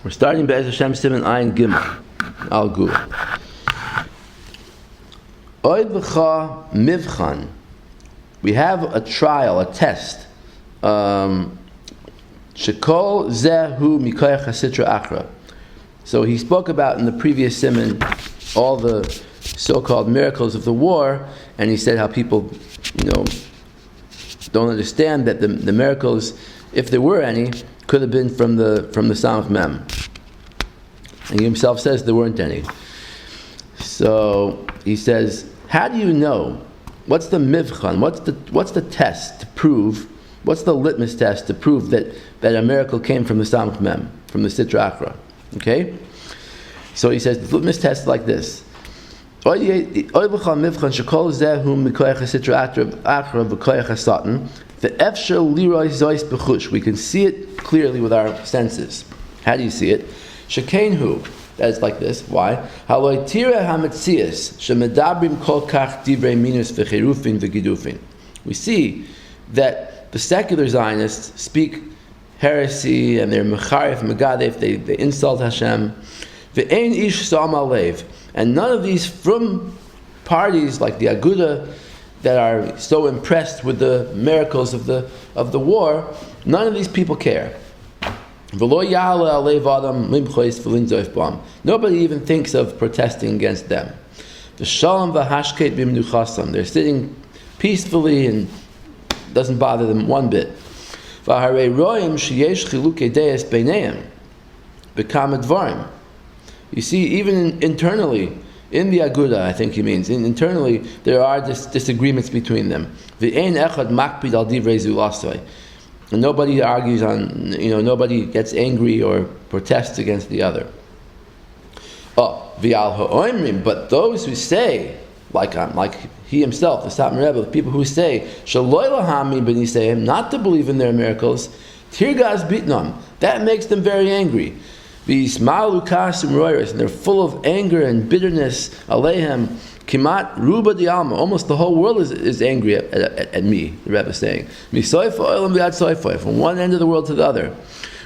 We're starting Be'ez Hashem Siman Ayin Gimel Al Gu. Oid v'cha mivchan. We have a trial, a test. Shekol zehu mikoyach hasitra achra. So he spoke about in the previous siman all the so-called miracles of the war, and he said how people, don't understand that the miracles, if there were any, could have been from the Samach Mem. And he himself says there weren't any. So he says, how do you know? What's the mivchan? What's the test to prove? What's the litmus test to prove that a miracle came from the Samach Mem, from the Sitra Achra? Okay? So he says the litmus test is like this. We can see it clearly with our senses. How do you see it? Shekenhu. That is like this. Why? We see that the secular Zionists speak heresy and they're mecharif, megadef, they insult Hashem. And none of these from parties like the Aguda that are so impressed with the miracles of the war, none of these people care. Nobody even thinks of protesting against them. They're sitting peacefully and doesn't bother them one bit. You see, even internally, in the Aguda, I think he means, internally, there are disagreements between them. And nobody argues on, nobody gets angry or protests against the other. But those who say, like he himself, the Satmar rebbe, the people who say, not to believe in their miracles, tirgaz bitnam, that makes them very angry. And they're full of anger and bitterness. Alehem kimat ruba di alma. Almost the whole world is angry at me. The Rebbe is saying, from one end of the world to the other.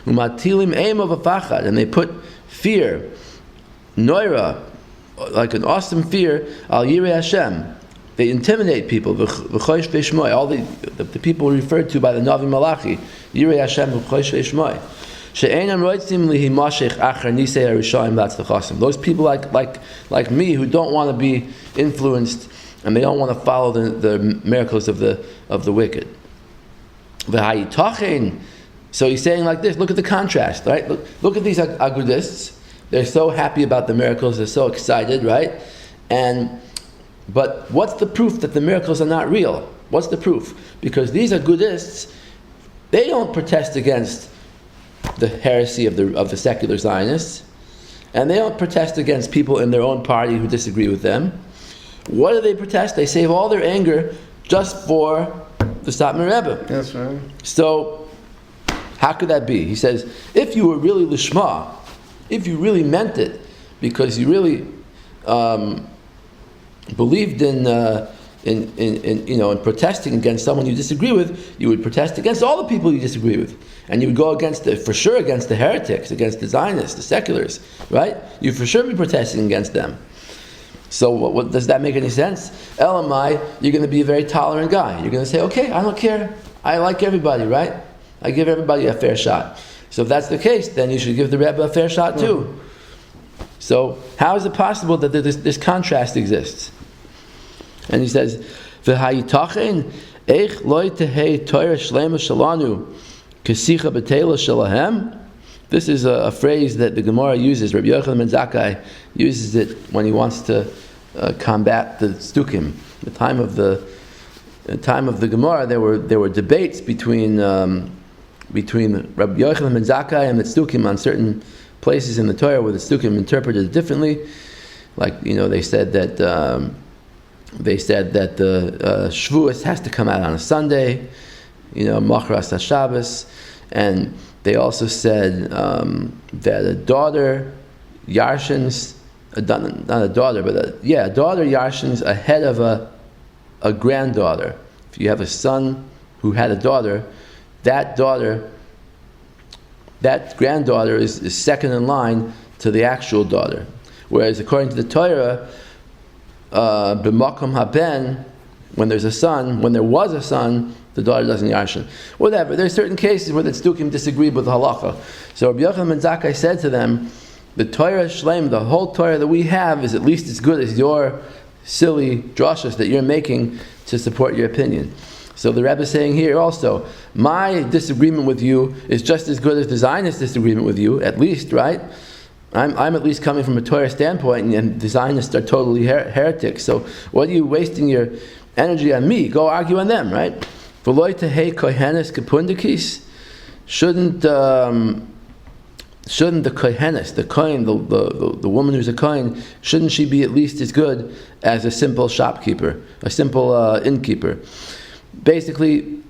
And they put fear, noira, like an awesome fear, al yirei Hashem. They intimidate people. All the people referred to by the Navi Malachi, yirei Hashem v'chosh ve'shmoi. Those people like me who don't want to be influenced and they don't want to follow the miracles of the wicked. So he's saying like this, look at the contrast, right? Look at these Agudists. They're so happy about the miracles, they're so excited, right? But what's the proof that the miracles are not real? What's the proof? Because these Agudists, they don't protest against the heresy of the secular Zionists, and they don't protest against people in their own party who disagree with them. What do they protest? They save all their anger just for the Satmar rebbe. That's right. So, how could that be? He says, if you were really lishma, if you really meant it, because you really believed in protesting against someone you disagree with, you would protest against all the people you disagree with. And you would go against for sure against the heretics, against the Zionists, the seculars, right? You'd for sure be protesting against them. So what does that make any sense? Elamai, you're going to be a very tolerant guy. You're going to say, okay, I don't care. I like everybody, right? I give everybody a fair shot. So if that's the case, then you should give the Rebbe a fair shot too. So how is it possible that this contrast exists? And he says, "V'hayitachen eich loy tehei Torah shlema shalanu kesicha betela shalahem." This is a phrase that the Gemara uses. Rabbi Yochanan ben Zakkai uses it when he wants to combat the Stukim. The time of the Gemara, there were debates between Rabbi Yochanan ben Zakkai and the Stukim on certain places in the Torah where the Stukim interpreted it differently. Like they said that the Shavuos has to come out on a Sunday, Machras HaShabbos, and they also said that a daughter yarshins, not a daughter, but a daughter yarshins ahead of a granddaughter. If you have a son who had a daughter, that that granddaughter is second in line to the actual daughter. Whereas according to the Torah, b'makom haben, when there was a son, the daughter doesn't yarshin. Whatever. There are certain cases where the tzdukim disagree with the halacha. So Rabbi Yochanan ben Zakkai said to them, the Torah Shleim, the whole Torah that we have, is at least as good as your silly drashas that you're making to support your opinion. So the Rebbe is saying here also, my disagreement with you is just as good as the Zionist disagreement with you, at least, right? I'm at least coming from a Torah standpoint, and the Zionists are totally heretics. So what are you wasting your energy on me? Go argue on them, right? V'loi tehei kohenes kepundikis. Shouldn't the kohenes, the kohen, the woman who's a kohen, shouldn't she be at least as good as a simple shopkeeper, a simple innkeeper? Basically,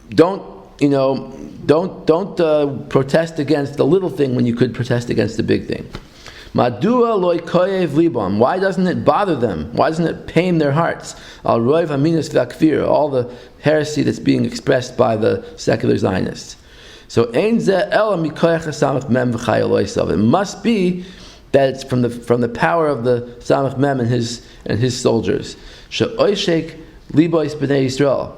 don't protest against the little thing when you could protest against the big thing. Madua loy koyev libam. Why doesn't it bother them? Why doesn't it pain their hearts? Al roiv aminus v'akfir, all the heresy that's being expressed by the secular Zionists. So ein ze ela mikoyach hasamach mem v'chayil oisav. It must be that it's from the power of the Samach Mem and his soldiers. She'oishek libois b'nei Yisrael.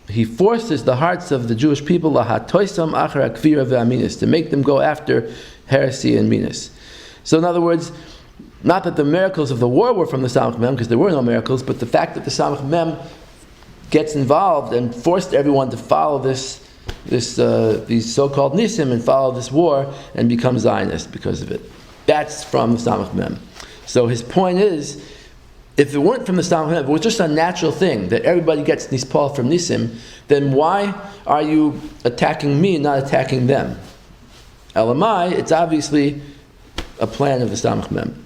He forces the hearts of the Jewish people lahatoisam achar akvira ve'aminis, to make them go after heresy and minas. So in other words, not that the miracles of the war were from the Samach Mem, because there were no miracles, but the fact that the Samach Mem gets involved and forced everyone to follow these so-called nisim and follow this war and become Zionist because of it. That's from the Samach Mem. So his point is, if it weren't from the Samach Mem, if it was just a natural thing that everybody gets nispal from nisim, then why are you attacking me and not attacking them? Elamai, it's obviously a plan of the Samach Mem.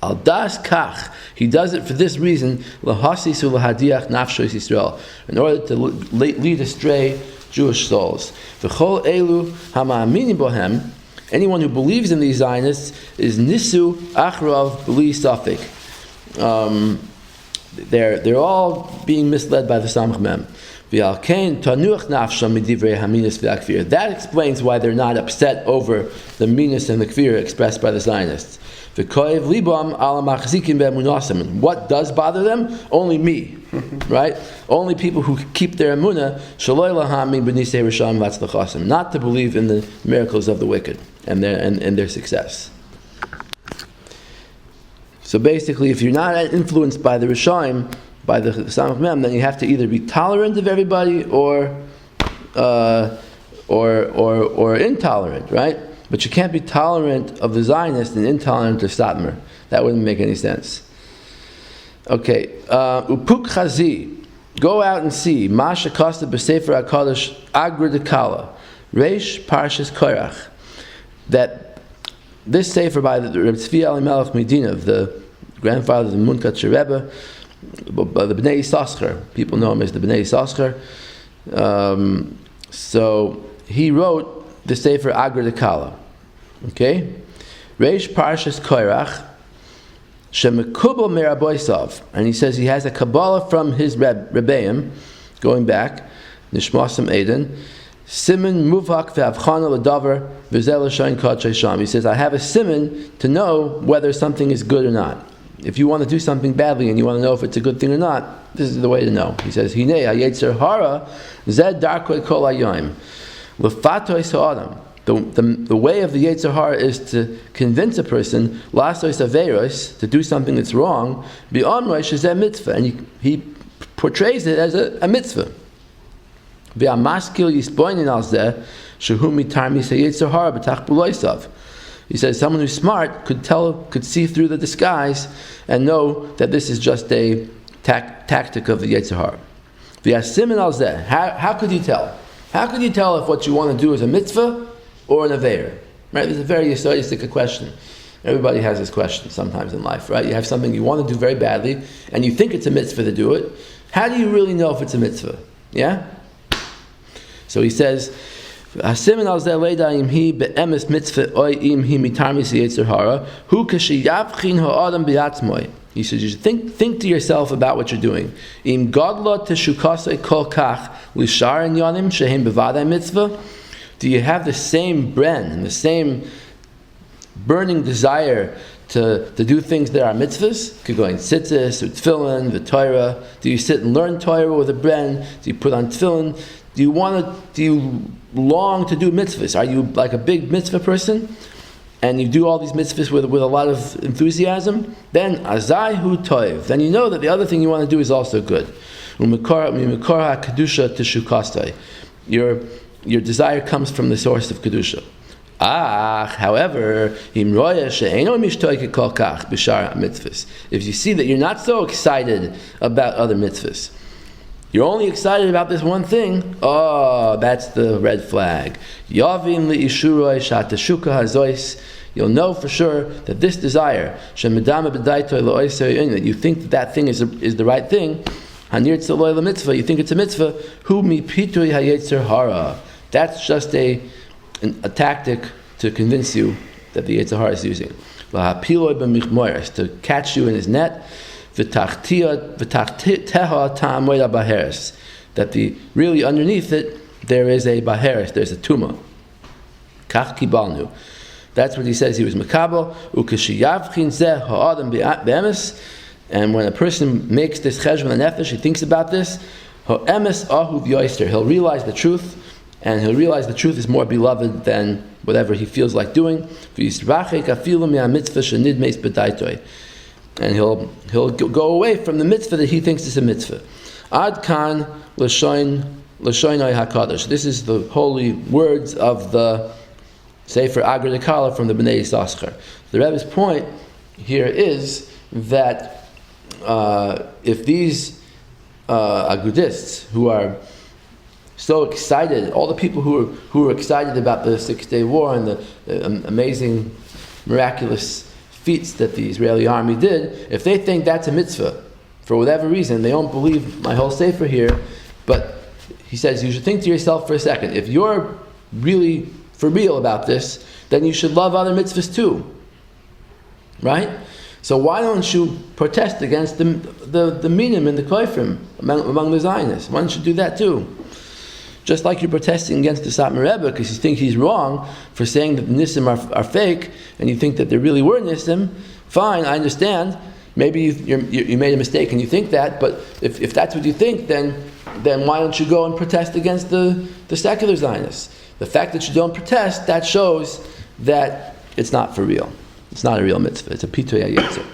Al das kach, he does it for this reason, lahasis ulahadiach nafshos Yisrael, in order to lead astray Jewish souls. V'chol elu hama'amini bohem, anyone who believes in these Zionists is nisu achrav b'li safek. They're all being misled by the Samach Mem. That explains why they're not upset over the minas and the kfir expressed by the Zionists. What does bother them? Only me, right? Only people who keep their emunah, not to believe in the miracles of the wicked and their success. So basically, if you're not influenced by the Rishaim, by the Samach Mem, then you have to either be tolerant of everybody or intolerant, right? But you can't be tolerant of the Zionists and intolerant of Satmar. That wouldn't make any sense. Okay, Upuk Chazi, go out and see Masha Costa B'Sefer HaKadosh Agra Dekala, Reish Parshas Korach, that this sefer by the Reb Tzvi Elimelech Medina, the grandfather of the Munkatcher Rebbe, the Bnei Yissaschar, people know him as the Bnei Yissaschar. So he wrote the sefer Agra Dekala. Okay, Reish Parshas Korach, Shemekubal Meraboisav, and he says he has a Kabbalah from his Rebbeim, going back, Nishmasam Eden. Siman muvhak ve'avchana l'davar v'zel l'shayin kachay sham. He says, I have a siman to know whether something is good or not. If you want to do something badly and you want to know if it's a good thing or not, this is the way to know. He says, Hinei ha'yetzer hara zed darkoi kol hayom l'fatoi sa'adam. The way of the yetzer hara is to convince a person lasos averos, to do something that's wrong, bi'amroi shezeh mitzvah, and he portrays it as a mitzvah. He says someone who's smart could see through the disguise and know that this is just a tactic of the Yetzer Hara. How could you tell? How could you tell if what you want to do is a mitzvah or an aveir? Right? This is a very yesodistic question. Everybody has this question sometimes in life, right? You have something you want to do very badly, and you think it's a mitzvah to do it. How do you really know if it's a mitzvah? Yeah? So he says, he says, someone you should think to yourself about what you're doing. do you have the same bren and the same burning desire to do things that are mitzvahs? Going tzitzis or tefillin, the Torah. Do you sit and learn Torah with a bren? Do you put on tefillin? Do you long to do mitzvahs? Are you like a big mitzvah person? And you do all these mitzvahs with a lot of enthusiasm? Then azai hu toiv. Then you know that the other thing you want to do is also good. Your desire comes from the source of kedusha. However, if you see that you're not so excited about other mitzvahs, you're only excited about this one thing, that's the red flag. You'll know for sure that this desire, that you think that thing is the right thing, you think it's a mitzvah, that's just a tactic to convince you that the Yetzer Hara is using. To catch you in his net, that really underneath it there is a baheres, there's a tumah. Kach kibalnu. That's what he says he was mekabel. And when a person makes this cheshbon nefesh, he thinks about this, he'll realize the truth, and he'll realize the truth is more beloved than whatever he feels like doing. And he'll go away from the mitzvah that he thinks is a mitzvah. Ad kan l'shoinai hakadosh. This is the holy words of the Sefer Agra Dekala from the Bnei Yissaschar. The Rebbe's point here is that if these agudists who are so excited, all the people who are excited about the 6-day war and the amazing, miraculous feats that the Israeli army did, if they think that's a mitzvah, for whatever reason, they don't believe my whole sefer here, but he says you should think to yourself for a second, if you're really for real about this, then you should love other mitzvahs too. Right? So why don't you protest against the minim and the koifrim among the Zionists? Why don't you do that too? Just like you're protesting against the Satmar rebbe because you think he's wrong for saying that the Nisim are fake, and you think that there really were Nisim, fine, I understand. Maybe you made a mistake and you think that, but if that's what you think, then why don't you go and protest against the secular Zionists? The fact that you don't protest, that shows that it's not for real. It's not a real mitzvah. It's a pitoy hayetzer.